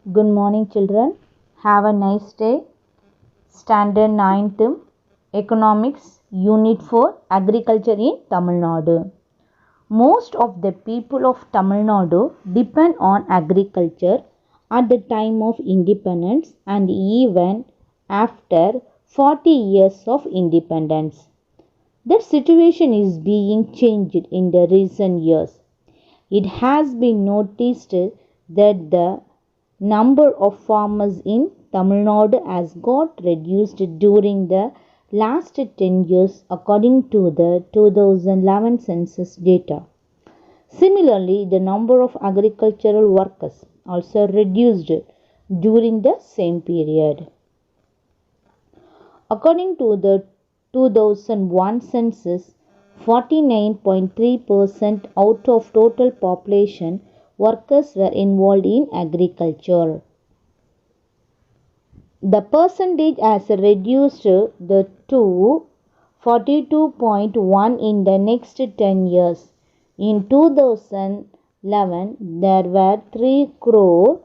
Good morning, children. Have a nice day. Standard 9th Economics Unit 4 Agriculture in Tamil Nadu. Most of the people of Tamil Nadu depend on agriculture at the time of independence and even after 40 years of independence. That situation is being changed in the recent years. It has been noticed that the number of farmers in Tamil Nadu has got reduced during the last 10 years according to the 2011 census data. Similarly, the number of agricultural workers also reduced during the same period. According to the 2001 census, 49.3% out of total population workers were involved in agriculture. The percentage has reduced to 42.1 in the next 10 years. In 2011, there were 3 crore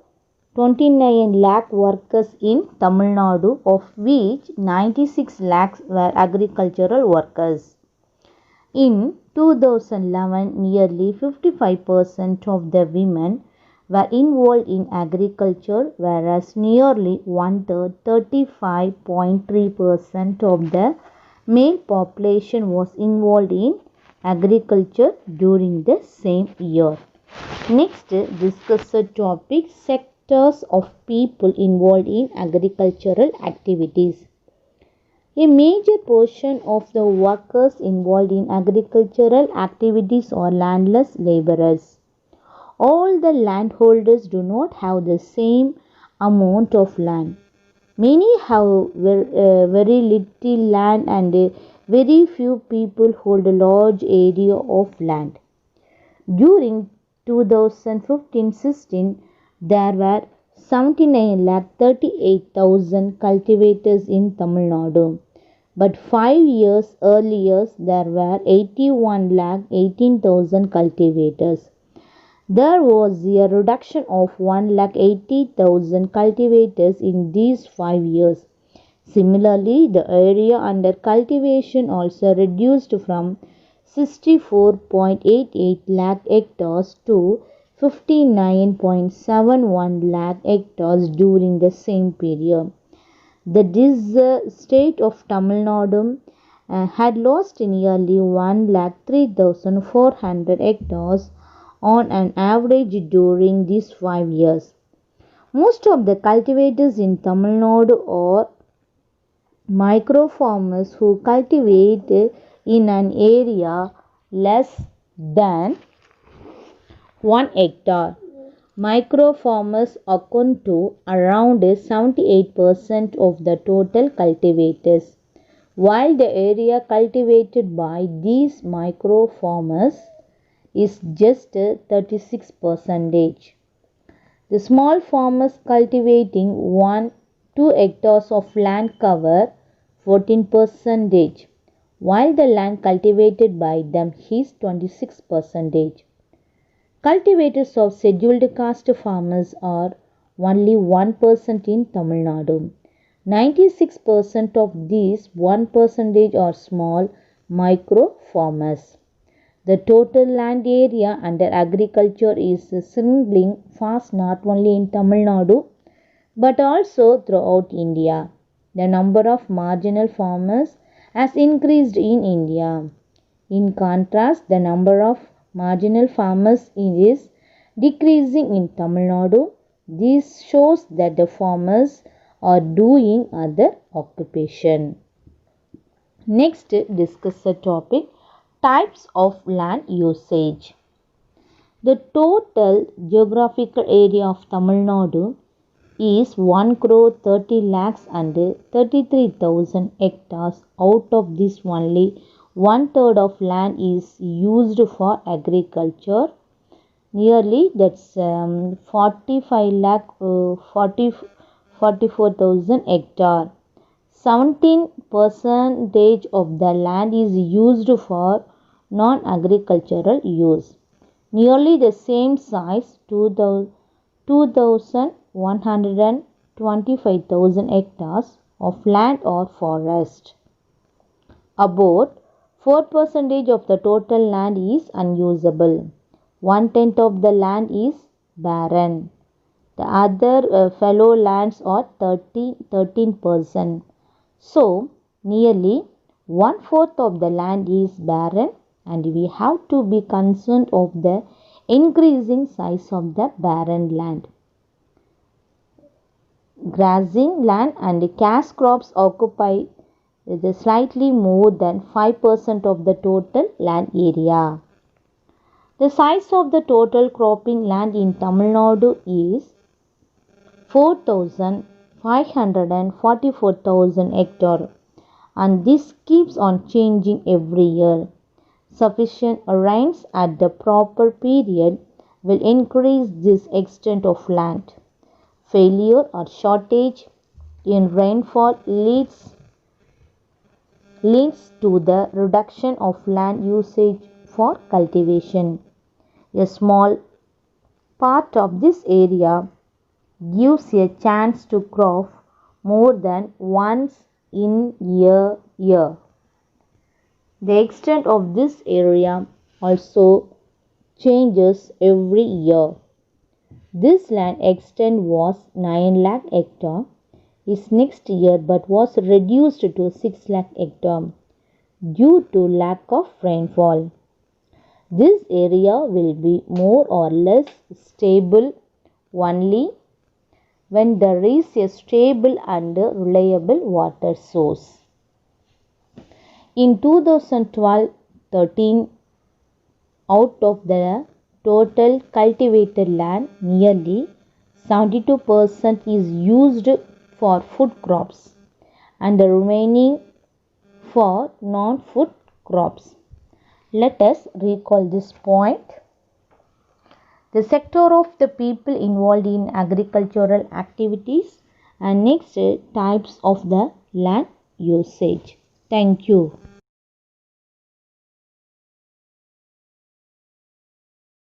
29 lakh workers in Tamil Nadu, of which 96 lakhs were agricultural workers. In 2011, nearly 55% of the women were involved in agriculture, whereas nearly one-third, 35.3% of the male population was involved in agriculture during the same year. Next, discuss the topic sectors of people involved in agricultural activities. A major portion of the workers involved in agricultural activities are landless laborers. All the landholders do not have the same amount of land. Many have very little land and very few people hold a large area of land. During 2015-16, there were 79,38,000 cultivators in Tamil Nadu. But 5 years earlier, there were 81,18,000 cultivators. There was a reduction of 1,80,000 cultivators in these 5 years. Similarly, the area under cultivation also reduced from 64.88 lakh hectares to 59.71 lakh hectares during the same period. The state of Tamil Nadu had lost nearly 1,03,400 hectares on an average during these 5 years. Most of the cultivators in Tamil Nadu are micro farmers who cultivate in an area less than 1 hectare. Micro farmers account to around 78% of the total cultivators, while the area cultivated by these micro farmers is just 36%. The small farmers cultivating 1-2 hectares of land cover 14%, while the land cultivated by them is 26%. Cultivators of scheduled caste farmers are only 1% in Tamil Nadu. 96% of these 1% are small micro farmers. The total land area under agriculture is shrinking fast not only in Tamil Nadu but also throughout India. The number of marginal farmers has increased in India. In contrast, the number of marginal farmers is decreasing in Tamil Nadu. This shows that the farmers are doing other occupation. Next, discuss the topic types of land usage. The total geographical area of Tamil Nadu is 1 crore 30 lakhs and 33,000 hectares. Out of this, only 1/3 of land is used for agriculture. Nearly that's 44,000 hectares. 17% of the land is used for non-agricultural use. Nearly the same size 2,000 125,000 hectares of land or forest. About 4% of the total land is unusable. 1/10 of the land is barren. The other fallow lands are 13%. So, nearly 1/4 of the land is barren, and we have to be concerned of the increasing size of the barren land. Grazing land and cash crops occupy slightly more than 5% of the total land area. The size of the total cropping land in Tamil Nadu is 4,544,000 hectares, and this keeps on changing every year. Sufficient rains at the proper period will increase this extent of land. Failure or shortage in rainfall leads to the reduction of land usage for cultivation. A small part of this area gives a chance to crop more than once in a year. The extent of this area also changes every year. This land extent was 9 lakh hectare is next year but was reduced to 6 lakh hectare due to lack of rainfall. This area will be more or less stable only when there is a stable and reliable water source. In 2012-13, out of the total cultivated land, nearly 72% is used for food crops and the remaining for non-food crops. Let us recall this point. The sector of the people involved in agricultural activities, and next types of the land usage. Thank you.